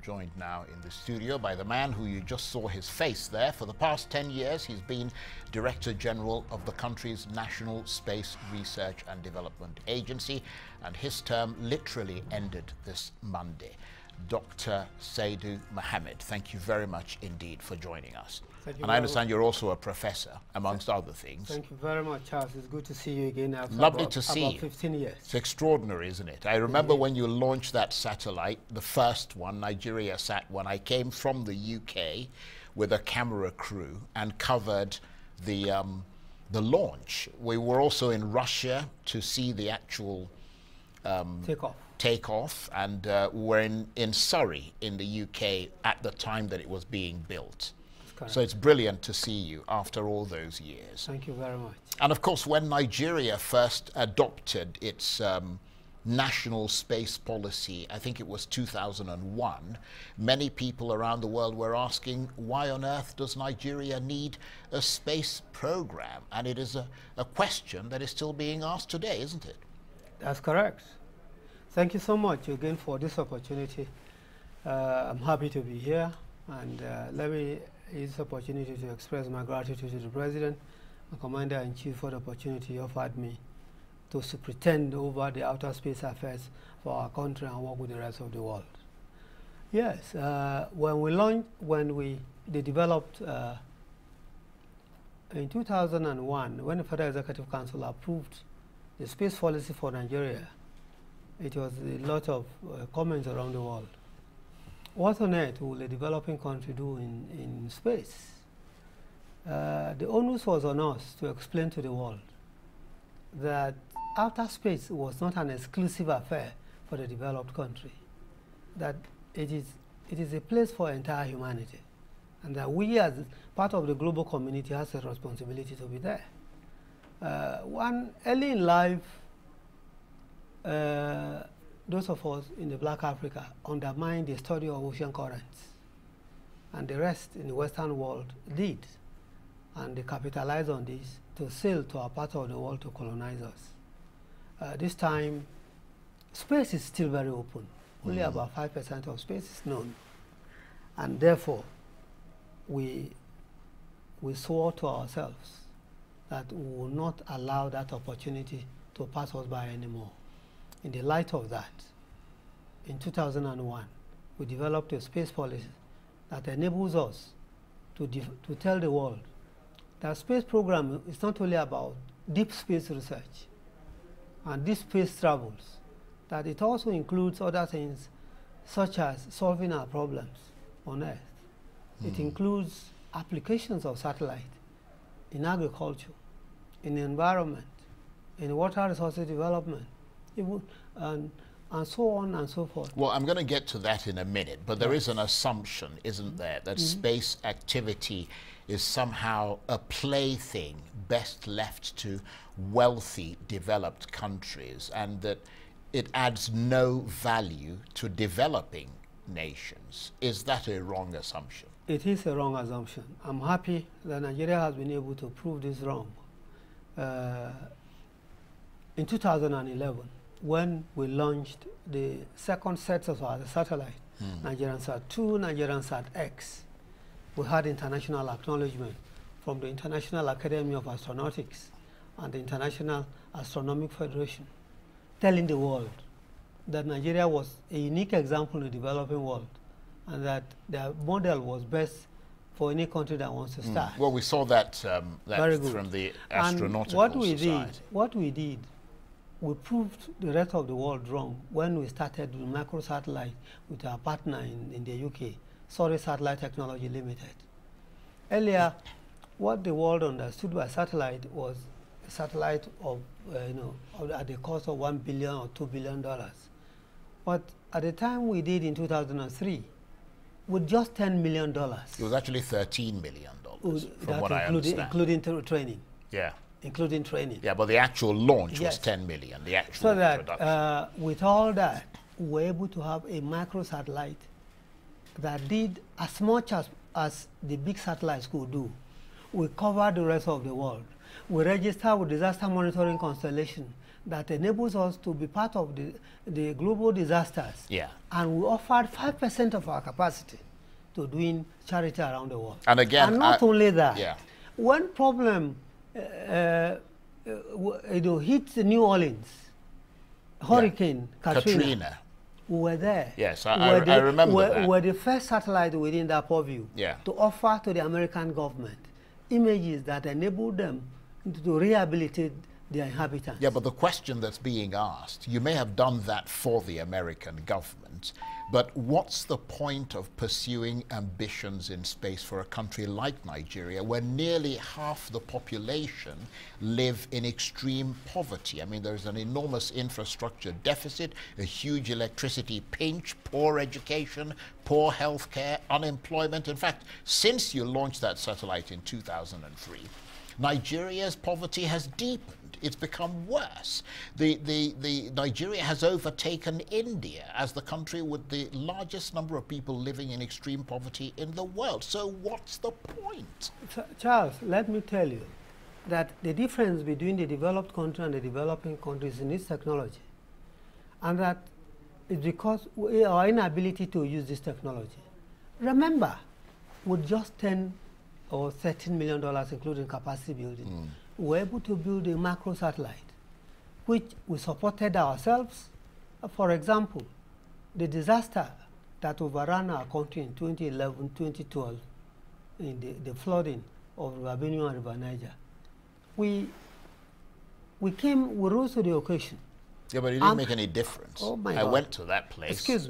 joined now in the studio by the man who you just saw his face there. For the past 10 years, he's been Director General of the country's National Space Research and Development Agency, and his term literally ended this Monday. Dr. Seidu Mohammed, thank you very much indeed for joining us. And I understand you're also a professor, amongst other things. Thank you very much, Charles. It's good to see you again after Lovely to see about you. 15 years. It's extraordinary, isn't it? I remember when you launched that satellite, the first one, Nigeria Sat 1. I came from the UK with a camera crew and covered the launch. We were also in Russia to see the actual takeoff, and we're in Surrey in the UK at the time that it was being built. So it's brilliant to see you after all those years. Thank you very much. And of course, when Nigeria first adopted its national space policy, I think it was 2001, many people around the world were asking, why on earth does Nigeria need a space program? And it is a question that is still being asked today, isn't it? That's correct. Thank you so much again for this opportunity. I'm happy to be here, and let me use this opportunity to express my gratitude to the President and Commander-in-Chief for the opportunity offered me to superintend over the outer space affairs for our country and work with the rest of the world. Yes, they developed in 2001, when the Federal Executive Council approved the space policy for Nigeria, it was a lot of comments around the world. What on earth will a developing country do in space? The onus was on us to explain to the world that outer space was not an exclusive affair for the developed country, that it is a place for entire humanity, and that we as part of the global community has a responsibility to be there. Early in life, those of us in the Black Africa undermined the study of ocean currents, and the rest in the Western world did, and they capitalized on this to sail to our part of the world to colonize us. This time, space is still very open. Only about 5% of space is known, and therefore, we swore to ourselves that we will not allow that opportunity to pass us by anymore. In the light of that, in 2001, we developed a space policy that enables us to tell the world that space program is not only about deep space research and deep space travels, that it also includes other things such as solving our problems on Earth. It includes applications of satellite in agriculture, in the environment, in water resources development, and so on and so forth. Well, I'm going to get to that in a minute, but there is an assumption, isn't there, that space activity is somehow a plaything best left to wealthy, developed countries, and that it adds no value to developing nations. Is that a wrong assumption? It is a wrong assumption. I'm happy that Nigeria has been able to prove this wrong. In 2011, when we launched the second set of our satellite, Nigerian Sat 2, Nigerian Sat X, we had international acknowledgement from the International Academy of Astronautics and the International Astronomic Federation, telling the world that Nigeria was a unique example in the developing world, and that their model was best for any country that wants to start. Well, we saw that, from the Astronautical Society. What we did, we proved the rest of the world wrong when we started the microsatellite with our partner in the UK, Surrey Satellite Technology Limited. Earlier, what the world understood by satellite was a satellite of, at the cost of $1 billion or $2 billion. But at the time we did in 2003, with just $10 million. It was actually $13 million, from what I understand. Including training. Yeah. Including training. Yeah, but the actual launch was 10 million, the actual so that, production. With all that, we were able to have a microsatellite that did as much as the big satellites could do. We covered the rest of the world. We register with disaster monitoring constellation that enables us to be part of the global disasters. Yeah. And we offered 5% of our capacity to doing charity around the world. And again, and not only that, yeah. when problem hit New Orleans, Hurricane Katrina, we were there. Yes, I remember that. We were the first satellite within that purview to offer to the American government images that enabled them to rehabilitate their inhabitants. Yeah, but the question that's being asked, you may have done that for the American government, but what's the point of pursuing ambitions in space for a country like Nigeria, where nearly half the population live in extreme poverty? I mean, there's an enormous infrastructure deficit, a huge electricity pinch, poor education, poor healthcare, unemployment. In fact, since you launched that satellite in 2003, Nigeria's poverty has deepened. It's become worse. Nigeria has overtaken India as the country with the largest number of people living in extreme poverty in the world. So what's the point? Charles, let me tell you that the difference between the developed country and the developing countries in its technology, and that is because our inability to use this technology. Remember, with just $10 or $13 million, including capacity building, we were able to build a macro satellite, which we supported ourselves. For example, the disaster that overran our country in 2011, 2012, in the flooding of River Benue and River Niger, we rose to the occasion. Yeah, but it didn't make any difference. Oh my God. I went to that place. Excuse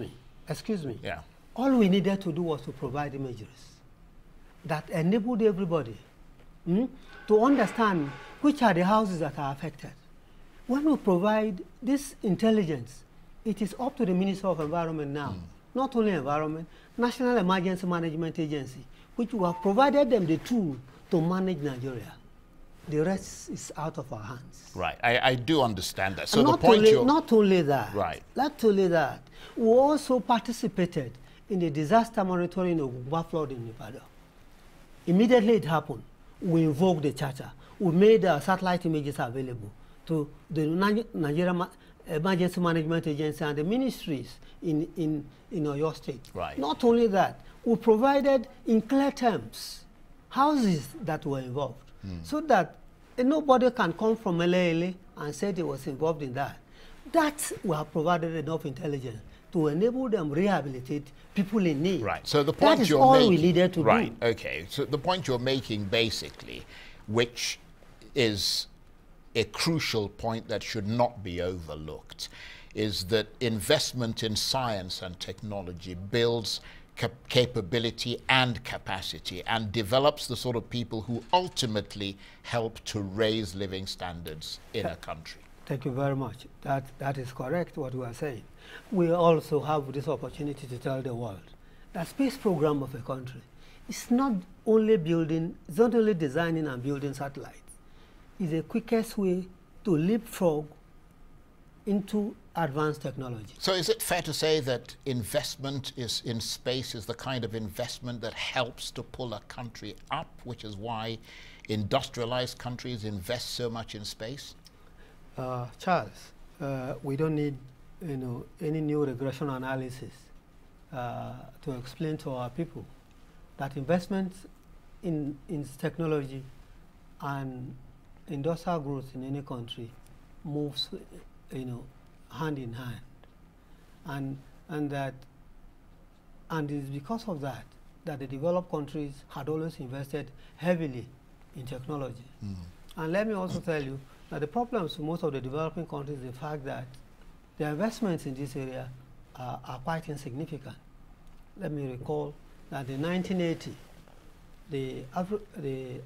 me. Yeah. All we needed to do was to provide images that enabled everybody to understand which are the houses that are affected. When we provide this intelligence, it is up to the Minister of Environment now, not only Environment, National Emergency Management Agency, which we have provided them the tool to manage Nigeria. The rest is out of our hands. Right, I do understand that. So and the point not only that, right. Not only that, we also participated in the disaster monitoring of Ogunba flood in Ibadan. Immediately it happened, we invoked the charter. We made satellite images available to the Nigeria Emergency Management Agency and the ministries in Oyo State. Right. Not only that, we provided in clear terms houses that were involved, so that nobody can come from LA and say they was involved in that. That we have provided enough intelligence to enable them rehabilitate people in need. Right. So the point that is you're all making, we needed to right. do. Okay. So the point you're making, basically, which is a crucial point that should not be overlooked, is that investment in science and technology builds capability and capacity and develops the sort of people who ultimately help to raise living standards in a country. Thank you very much. That is correct, what you are saying. We also have this opportunity to tell the world that space program of a country is not only designing and building satellites. It's the quickest way to leapfrog into advanced technology. So is it fair to say that investment in space is the kind of investment that helps to pull a country up, which is why industrialized countries invest so much in space? Charles, we don't need any new regression analysis to explain to our people that investments in technology and industrial growth in any country moves hand in hand, and it's because of that that the developed countries had always invested heavily in technology. And let me also tell you that the problems for most of the developing countries is the fact that the investments in this area are quite insignificant. Let me recall that in 1980, the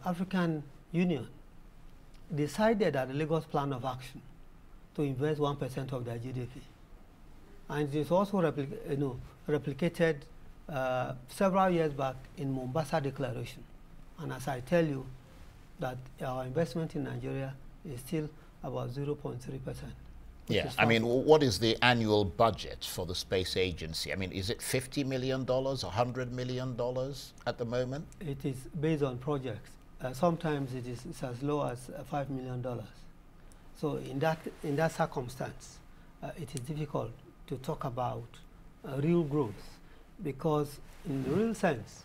African Union decided at the Lagos Plan of Action to invest 1% of their GDP. And it is also replicated several years back in Mombasa Declaration. And as I tell you, that our investment in Nigeria is still about 0.3%. Yeah, I mean, what is the annual budget for the space agency? I mean, is it $50 million, $100 million at the moment? It is based on projects. sometimes it's as low as $5 million. So in that circumstance, it is difficult to talk about real growth, because in the real sense,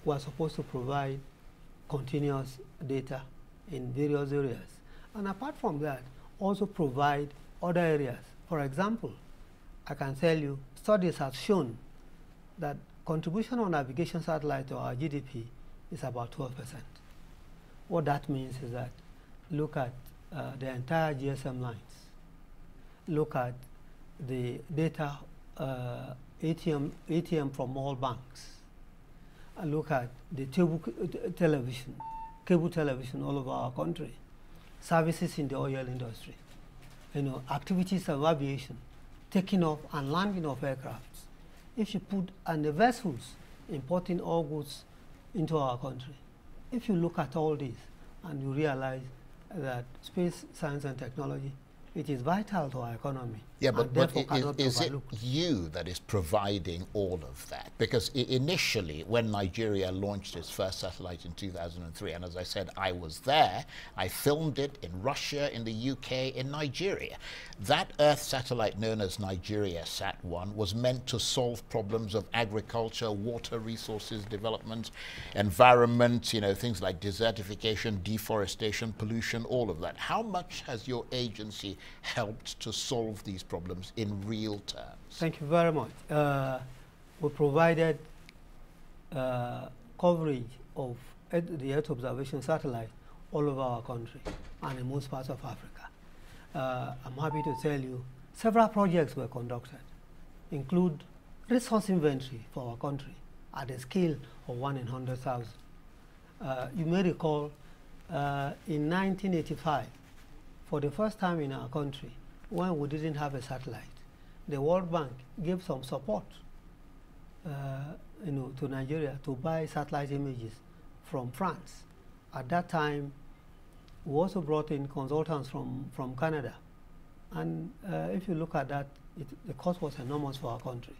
we are supposed to provide continuous data in various areas. And apart from that, also provide other areas. For example, I can tell you, studies have shown that contribution on navigation satellite to our GDP is about 12%. What that means is that look at the entire GSM lines, look at the data ATM from all banks, and look at the cable television all over our country, services in the oil industry, activities of aviation, taking off and landing of aircrafts. If you put the vessels importing all goods into our country, if you look at all this and you realize that space science and technology, it is vital to our economy. Yeah, but is it you that is providing all of that? Because initially, when Nigeria launched its first satellite in 2003, and as I said, I was there, I filmed it in Russia, in the UK, in Nigeria. That Earth satellite known as Nigeria Sat-1 was meant to solve problems of agriculture, water resources development, environment, things like desertification, deforestation, pollution, all of that. How much has your agency helped to solve these problems in real terms? Thank you very much. We provided coverage of the Earth observation satellite all over our country and in most parts of Africa. I'm happy to tell you several projects were conducted, include resource inventory for our country at a scale of 1 in 100,000. You may recall in 1985, for the first time in our country, when we didn't have a satellite, the World Bank gave some support to Nigeria to buy satellite images from France. At that time, we also brought in consultants from Canada. And if you look at that, the cost was enormous for our country.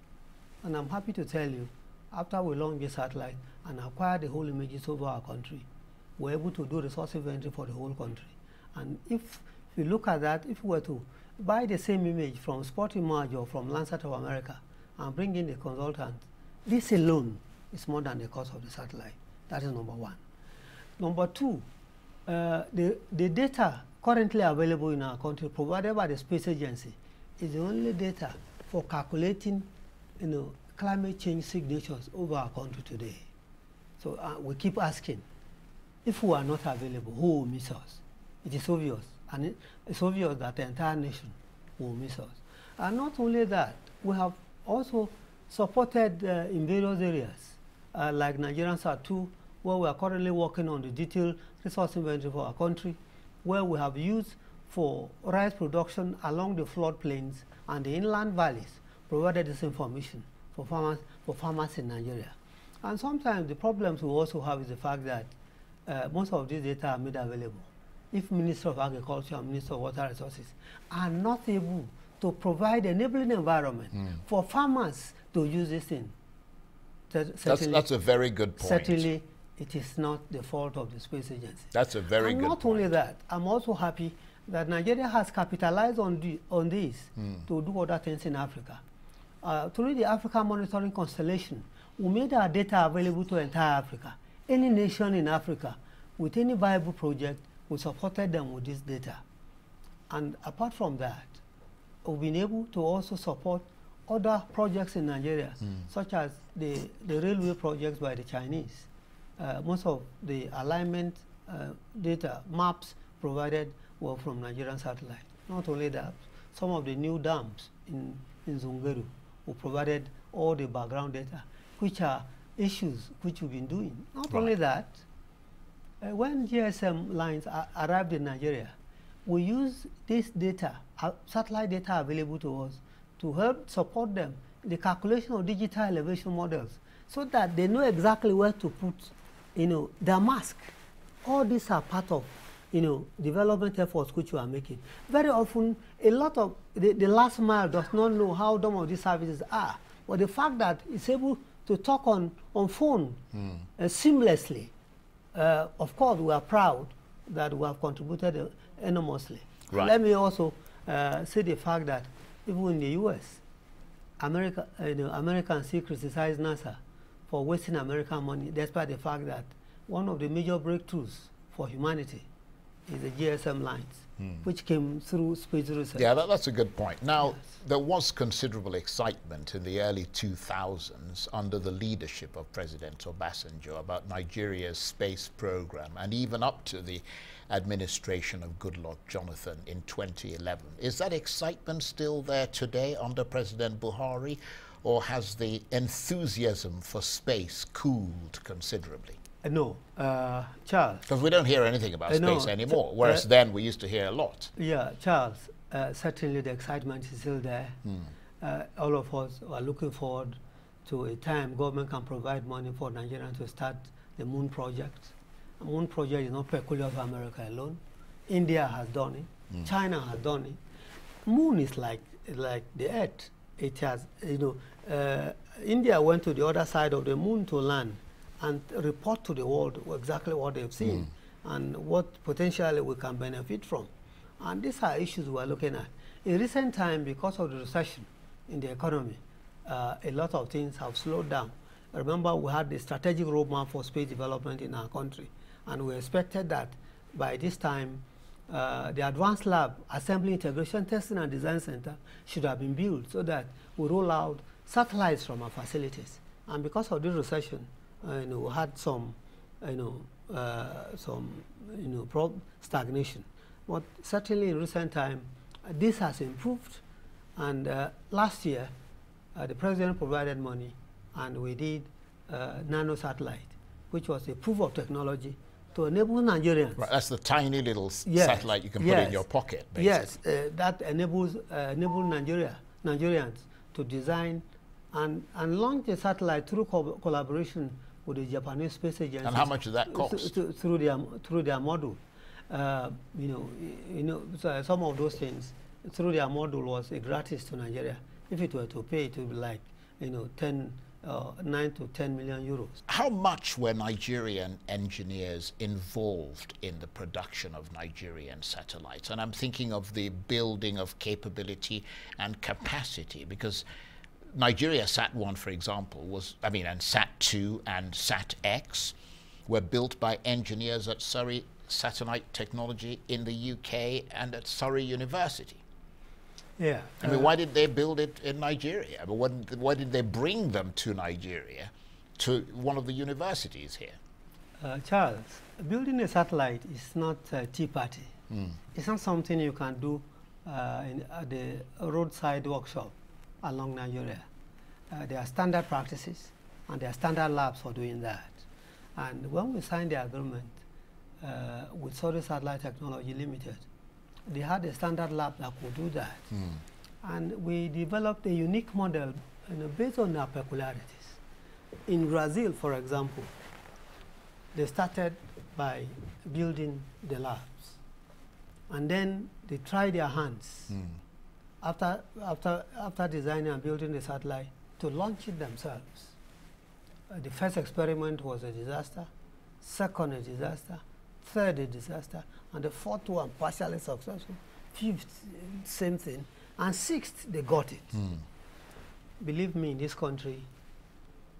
And I'm happy to tell you, after we launched the satellite and acquired the whole images over our country, we're able to do resource inventory for the whole country. And if you look at that, if we were to buy the same image from Sporting March or from Lancet of America and bring in the consultant, this alone is more than the cost of the satellite. That is number one. Number two, the data currently available in our country provided by the Space Agency is the only data for calculating climate change signatures over our country today. So we keep asking, if we are not available, who will miss us? It is obvious. And it's obvious that the entire nation will miss us. And not only that, we have also supported in various areas, like Nigerian Sat-2, where we are currently working on the detailed resource inventory for our country, where we have used for rice production along the floodplains and the inland valleys, provided this information for farmers in Nigeria. And sometimes the problems we also have is the fact that most of these data are made available. If Minister of Agriculture and Minister of Water Resources are not able to provide enabling environment for farmers to use this thing, that's a very good point. Certainly, it is not the fault of the Space Agency. That's a very good point. Not only that, I'm also happy that Nigeria has capitalized on this to do other things in Africa. Through the Africa Monitoring Constellation, we made our data available to entire Africa. Any nation in Africa with any viable project, we supported them with this data. And apart from that, we've been able to also support other projects in Nigeria, such as the railway projects by the Chinese. Most of the alignment data, maps provided were from Nigerian satellite. Not only that, some of the new dams in Zungeru, we provided all the background data, which are issues which we've been doing. Not only that, when GSM lines arrived in Nigeria, we use this data, satellite data available to us, to help support them in the calculation of digital elevation models, so that they know exactly where to put, their mask. All these are part of, development efforts which we are making. Very often, a lot of the last mile does not know how some of these services are, but the fact that it's able to talk on phone seamlessly of course, we are proud that we have contributed enormously. Right. Let me also say the fact that even in the U.S., Americans still criticize NASA for wasting American money, despite the fact that one of the major breakthroughs for humanity is the GSM lines, which came through space research. Yeah, that's a good point. Now, yes, there was considerable excitement in the early 2000s under the leadership of President Obasanjo about Nigeria's space program, and even up to the administration of Goodluck Jonathan in 2011. Is that excitement still there today under President Buhari, or has the enthusiasm for space cooled considerably? No, Charles. Because we don't hear anything about space anymore, whereas then we used to hear a lot. Yeah, Charles, certainly the excitement is still there. All of us are looking forward to a time government can provide money for Nigerians to start the Moon Project. The Moon Project is not peculiar to America alone. India has done it. China has done it. Moon is like the Earth. It has, India went to the other side of the moon to land and report to the world exactly what they've seen and what potentially we can benefit from. And these are issues we're looking at. In recent time, because of the recession in the economy, a lot of things have slowed down. Remember, we had the strategic roadmap for space development in our country, and we expected that by this time, the Advanced Lab, Assembly, Integration, Testing and Design Center should have been built so that we roll out satellites from our facilities. And because of this recession, we had some stagnation. But certainly in recent time, this has improved. And last year, the president provided money, and we did nano satellite, which was a proof of technology to enable Nigerians. Right, that's the tiny little satellite you can put in your pocket, basically. Yes, that enables Nigerians to design and launch a satellite through collaboration with the Japanese Space Agency. And how much does that cost? Through their module. So some of those things through their module was gratis to Nigeria. If it were to pay, it would be like 9 to 10 million euros. How much were Nigerian engineers involved in the production of Nigerian satellites? And I'm thinking of the building of capability and capacity, because Nigeria Sat-1, for example, and Sat-2 and Sat-X were built by engineers at Surrey Satellite Technology in the UK and at Surrey University. Yeah. I mean, why did they build it in Nigeria? I mean, why did they bring them to Nigeria, to one of the universities here? Charles, building a satellite is not a tea party. It's not something you can do in the roadside workshop along Nigeria. There are standard practices, and there are standard labs for doing that. And when we signed the agreement with Surrey Satellite Technology Limited, they had a standard lab that could do that. And we developed a unique model based on our peculiarities. In Brazil, for example, they started by building the labs. And then they tried their hands after designing and building the satellite to launch it themselves. The first experiment was a disaster, second a disaster, third a disaster, and the fourth one partially successful, fifth same thing, and sixth they got it. Believe me, in this country,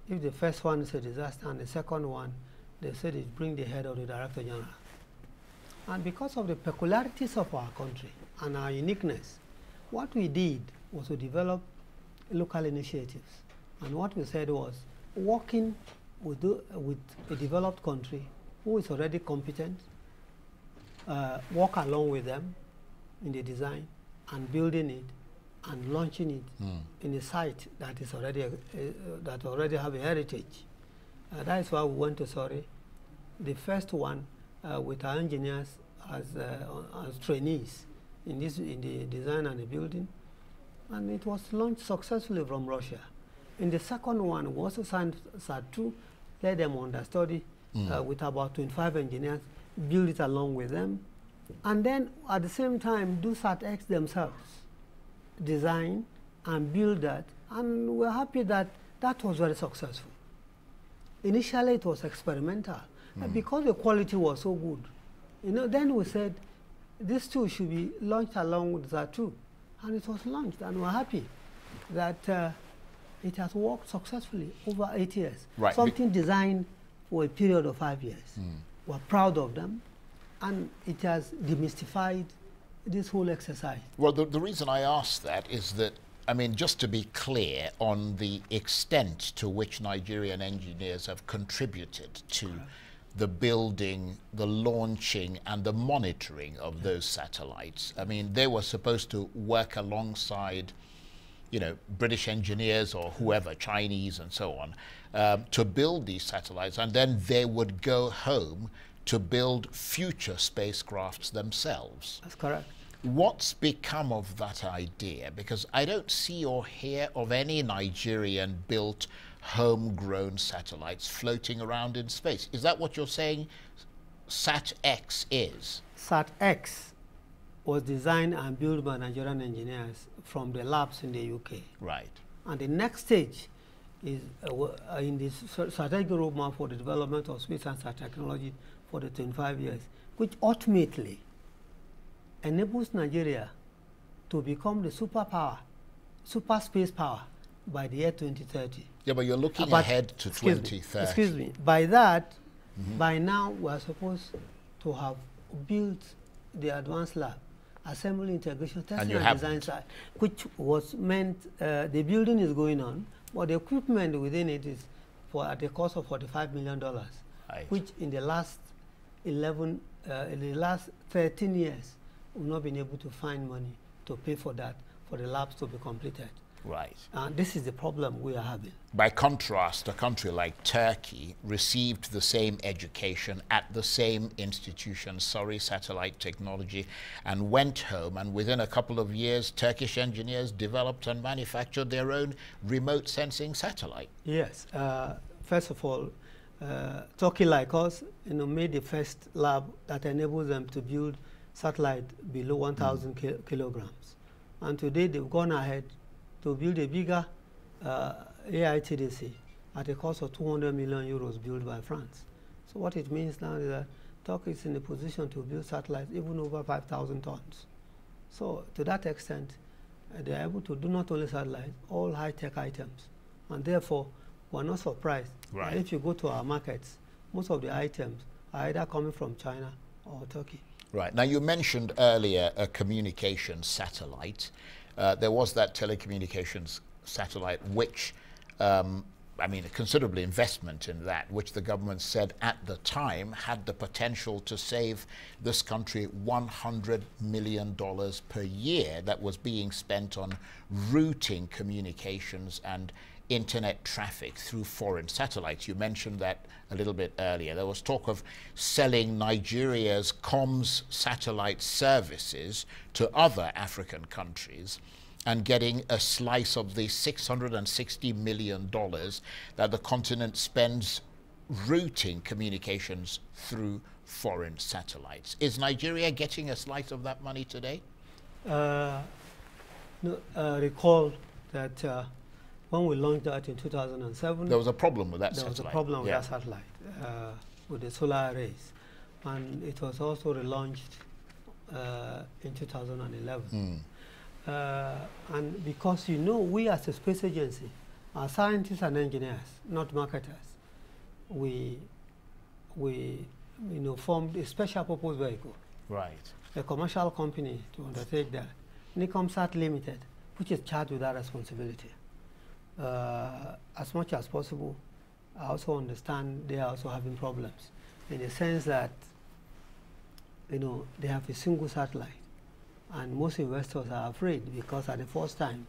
if the first one is a disaster and the second one, they said it bring the head of the Director General. And because of the peculiarities of our country and our uniqueness, what we did was to develop local initiatives. And what we said was working with a developed country who is already competent, work along with them in the design and building it and launching it in a site that is already that already have a heritage. That is why we went to Surrey. The first one with our engineers as trainees in the design and the building, and it was launched successfully from Russia. In the second one, we also signed SAT-2, let them understudy with about 25 engineers, build it along with them, and then at the same time do SAT-X themselves, design and build that, and we're happy that that was very successful. Initially it was experimental, because the quality was so good, you know, then we said this too should be launched along with that too. And it was launched, and we're happy that it has worked successfully over 8 years. Right. Something designed for a period of 5 years. We're proud of them, and it has demystified this whole exercise. Well, the reason I ask that is that, I mean, just to be clear on the extent to which Nigerian engineers have contributed to the building, the launching, and the monitoring of those satellites. I mean, they were supposed to work alongside, you know, British engineers or whoever, Chinese and so on, to build these satellites, and then they would go home to build future spacecrafts themselves. That's correct. What's become of that idea? Because I don't see or hear of any Nigerian-built homegrown satellites floating around in space. Is that what you're saying SAT-X is? SAT-X was designed and built by Nigerian engineers from the labs in the UK. Right. And the next stage is in the strategic roadmap for the development of space and sat technology for the 25 years, which ultimately enables Nigeria to become the superpower, super space power by the year 2030. Yeah, but you're looking ahead to 2030. Excuse me. By that, by now, we're supposed to have built the advanced lab, assembly, integration, testing, and design side, which was meant, the building is going on, but the equipment within it is at the cost of $45 million, right, which in the last 13 years, we've not been able to find money to pay for that, for the labs to be completed. Right. And this is the problem we are having. By contrast, a country like Turkey received the same education at the same institution, Surrey Satellite Technology, and went home, and within a couple of years, Turkish engineers developed and manufactured their own remote sensing satellite. Yes. First of all, Turkey, like us, made the first lab that enables them to build satellite below 1,000 kilograms. And today, they've gone ahead to build a bigger AITDC at a cost of 200 million euros built by France. So what it means now is that Turkey is in a position to build satellites even over 5,000 tons. So to that extent, they are able to do not only satellites, all high-tech items. And therefore, we're not surprised. Right. If you go to our markets, most of the items are either coming from China or Turkey. Right. Now, you mentioned earlier a communications satellite. There was that telecommunications satellite, which, I mean, a considerable investment in that, which the government said at the time had the potential to save this country $100 million per year that was being spent on routing communications and internet traffic through foreign satellites. You mentioned that a little bit earlier. There was talk of selling Nigeria's comms satellite services to other African countries and getting a slice of the $660 million that the continent spends routing communications through foreign satellites. Is Nigeria getting a slice of that money today? Recall that when we launched that in 2007, there was a problem with that satellite. There was a problem with that satellite, with the solar arrays. And it was also relaunched in 2011. And because, we as a space agency are scientists and engineers, not marketers. We formed a special purpose vehicle. Right. A commercial company to undertake that. Nicomsat Limited, which is charged with that responsibility. As much as possible, I also understand they are also having problems in the sense that, they have a single satellite. And most investors are afraid because at the first time,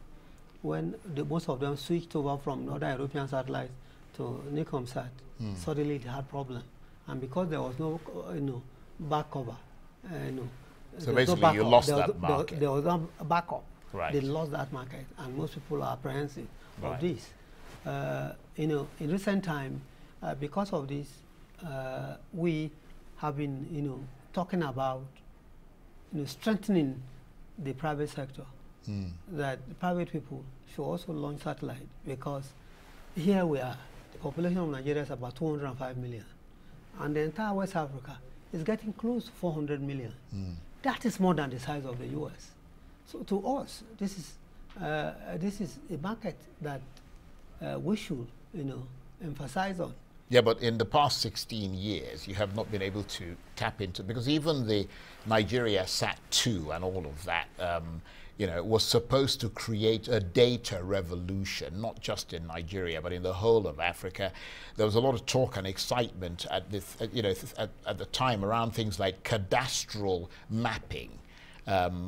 when most of them switched over from other European satellites to Nicomsat, suddenly they had problem. And because there was no, back cover, so basically you lost that market. There was no backup. Right. They lost that market, and most people are apprehensive of this. In recent time, because of this, we have been, talking about, strengthening the private sector, that private people should also launch satellite, because here we are, the population of Nigeria is about 205 million, and the entire West Africa is getting close to 400 million. That is more than the size of the US. So to us, this is a market that we should, emphasize on. Yeah, but in the past 16 years, you have not been able to tap into, because even the Nigeria SAT-2 and all of that, was supposed to create a data revolution, not just in Nigeria, but in the whole of Africa. There was a lot of talk and excitement at this, at the time around things like cadastral mapping,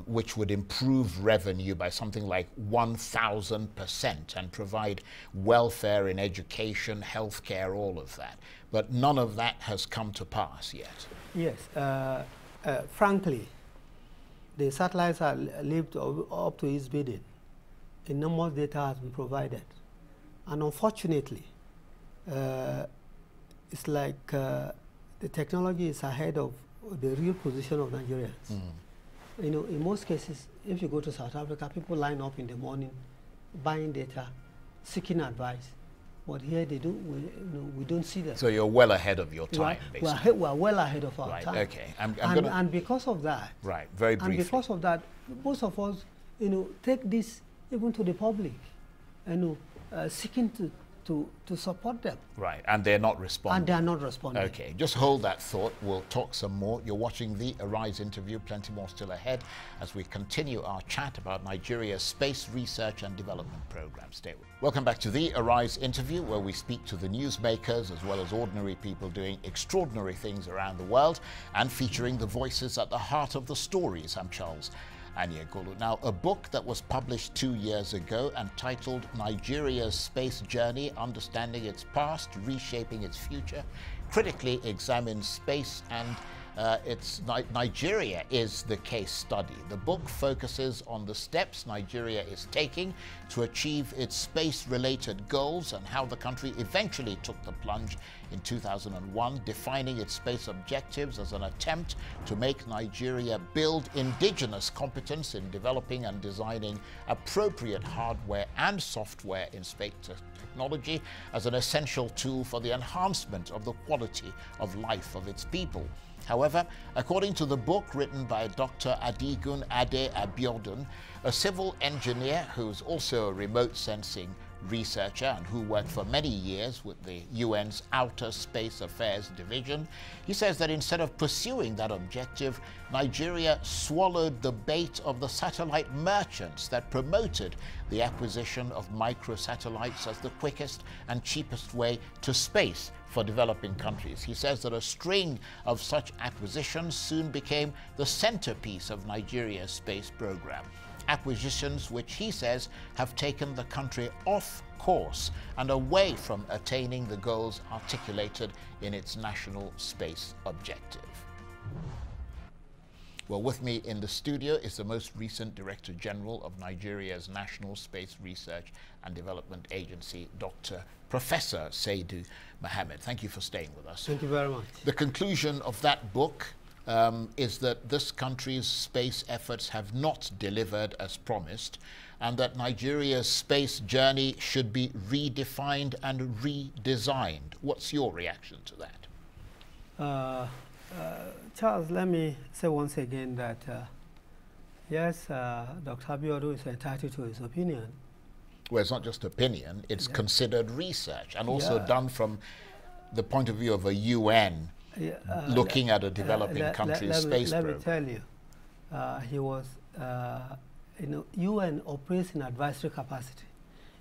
which would improve revenue by something like 1,000% and provide welfare in education, healthcare, all of that. But none of that has come to pass yet. Yes. Frankly, the satellites are lived up to its bidding. Enormous data has been provided. And unfortunately, it's like the technology is ahead of the real position of Nigerians. In most cases, if you go to South Africa, people line up in the morning, buying data, seeking advice. But here we don't see that. So you're well ahead of your time, basically. We're well ahead of our time. Okay. And because of that, right, very briefly. And because of that, most of us, take this even to the public, seeking to support them. Right, and they're not responding. And they're not responding. Okay, just hold that thought. We'll talk some more. You're watching the Arise interview. Plenty more still ahead as we continue our chat about Nigeria's space research and development program. Stay with me. Welcome back to the Arise interview, where we speak to the newsmakers as well as ordinary people doing extraordinary things around the world and featuring the voices at the heart of the stories. I'm Charles Abejukolo. Now, a book that was published 2 years ago and titled Nigeria's Space Journey, Understanding Its Past, Reshaping Its Future, critically examines space and Nigeria is the case study. The book focuses on the steps Nigeria is taking to achieve its space-related goals and how the country eventually took the plunge in 2001, defining its space objectives as an attempt to make Nigeria build indigenous competence in developing and designing appropriate hardware and software in space technology as an essential tool for the enhancement of the quality of life of its people. However, according to the book written by Dr. Adigun Ade Abiodun, a civil engineer who's also a remote sensing researcher and who worked for many years with the UN's Outer Space Affairs Division, he says that instead of pursuing that objective, Nigeria swallowed the bait of the satellite merchants that promoted the acquisition of microsatellites as the quickest and cheapest way to space for developing countries. He says that a string of such acquisitions soon became the centerpiece of Nigeria's space program. Acquisitions which he says have taken the country off course and away from attaining the goals articulated in its national space objective. Well, with me in the studio is the most recent Director General of Nigeria's National Space Research and Development Agency, Professor Seidu Mohammed. Thank you for staying with us. Thank you very much. The conclusion of that book is that this country's space efforts have not delivered as promised, and that Nigeria's space journey should be redefined and redesigned. What's your reaction to that? Charles, let me say once again that yes, Dr. Abiodun is entitled to his opinion. Well, it's not just opinion, it's considered research and also done from the point of view of a UN looking at a developing country's space program. Let me tell you, he was, UN operates in advisory capacity.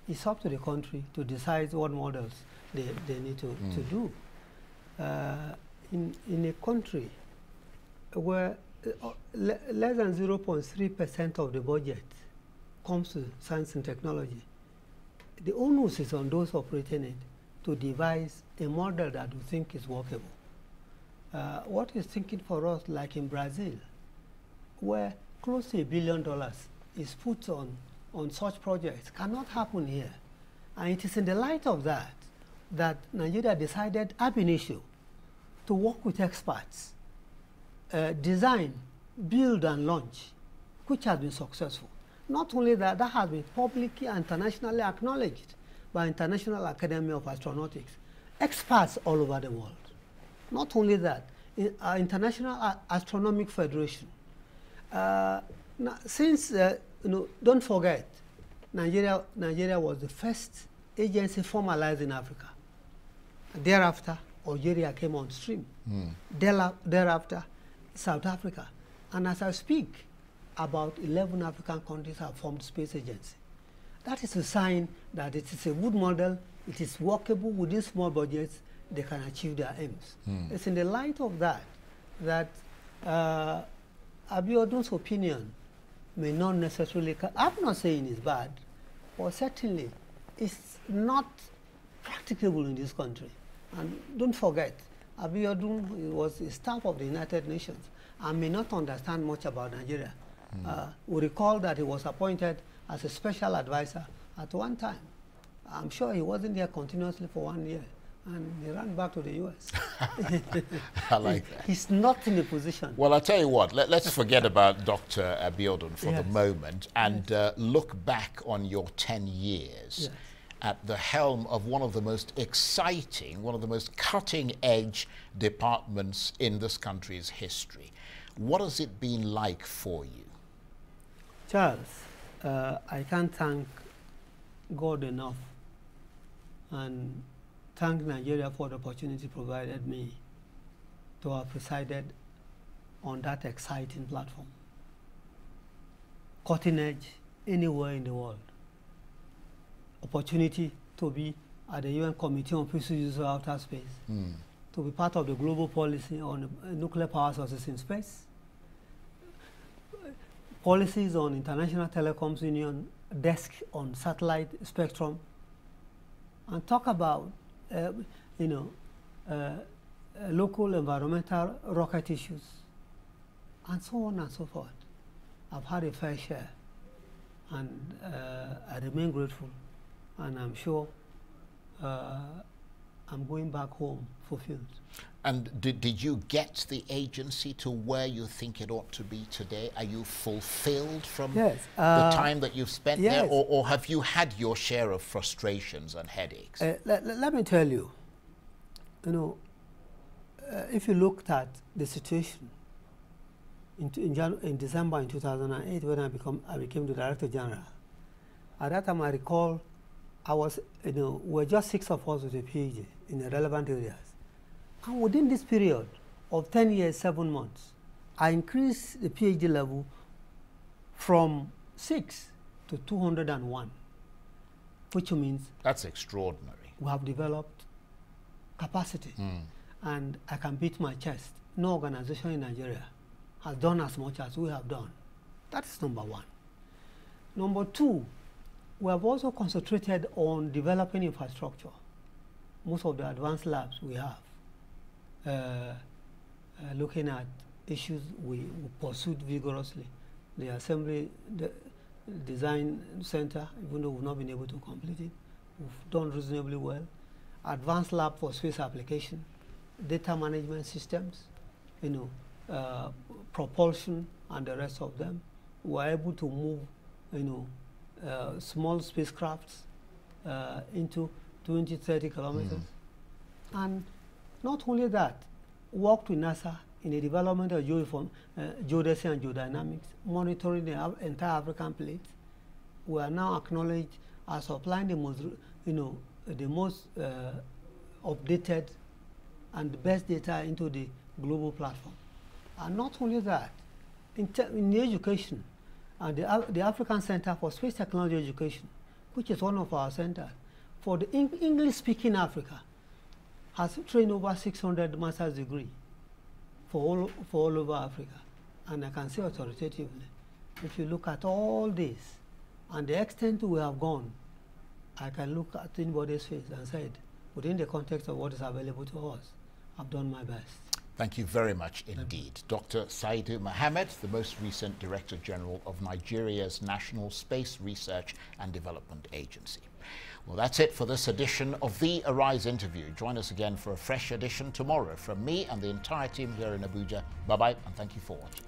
It's up to the country to decide what models they need to do. In a country where less than 0.3% of the budget comes to science and technology, the onus is on those operating it to devise a model that we think is workable. What is thinking for us, like in Brazil, where close to $1 billion is put on such projects, cannot happen here. And it is in the light of that that Nigeria decided ab initio to work with experts, design, build and launch, which has been successful. Not only that, that has been publicly and internationally acknowledged by International Academy of Astronautics, experts all over the world. Not only that, our International Astronomical Federation, now, since, don't forget, Nigeria was the first agency formalized in Africa. Thereafter, Algeria came on stream. Thereafter, South Africa. And as I speak, about 11 African countries have formed space agency. That is a sign that it is a good model, it is workable within small budgets, they can achieve their aims. It's in the light of that Abiodun's opinion may not necessarily, I'm not saying it's bad, but certainly it's not practicable in this country. And don't forget, Abiodun was a staff of the United Nations and may not understand much about Nigeria. We recall that he was appointed as a special advisor at one time. I'm sure he wasn't there continuously for 1 year, and he ran back to the US. I like that. He's not in a position. Well, I'll tell you what, let's forget about Dr. Abiodun for the moment and look back on your 10 years at the helm of one of the most exciting, one of the most cutting-edge departments in this country's history. What has it been like for you? Charles, I can't thank God enough and thank Nigeria for the opportunity provided me to have presided on that exciting platform. Cutting edge anywhere in the world. Opportunity to be at the UN Committee on Peaceful Use of Outer Space, to be part of the global policy on nuclear power sources in space, policies on International Telecoms Union desk on satellite spectrum, and talk about local environmental rocket issues, and so on and so forth. I've had a fair share, and I remain grateful, and I'm sure I'm going back home fulfilled. And did you get the agency to where you think it ought to be today? Are you fulfilled from the time that you've spent there, or have you had your share of frustrations and headaches? Let me tell you, if you looked at the situation in December in 2008 when I became the Director General, at that time I recall I was, we're just 6 of us with a PhD in the relevant areas. And within this period of 10 years, 7 months, I increased the PhD level from 6 to 201, which means that's extraordinary. We have developed capacity, and I can beat my chest. No organization in Nigeria has done as much as we have done. That is number one. Number two, we have also concentrated on developing infrastructure. Most of the advanced labs we have, looking at issues we pursued vigorously. The assembly design center, even though we've not been able to complete it, we've done reasonably well. Advanced lab for space application, data management systems, propulsion and the rest of them. We're able to move, small spacecrafts into 20, 30 kilometers. And not only that, worked with NASA in the development of geodesy and geodynamics, monitoring the entire African plate. We are now acknowledged as supplying the most, updated and the best data into the global platform. And not only that, in the education, the African Center for Space Technology Education, which is one of our centers, for the English-speaking Africa, has trained over 600 master's degrees for all over Africa. And I can say authoritatively, if you look at all this and the extent we have gone, I can look at anybody's face and say, within the context of what is available to us, I've done my best. Thank you very much indeed. Dr. Seidu Mohammed, the most recent Director General of Nigeria's National Space Research and Development Agency. Well, that's it for this edition of the Arise interview. Join us again for a fresh edition tomorrow. From me and the entire team here in Abuja, bye-bye and thank you for watching.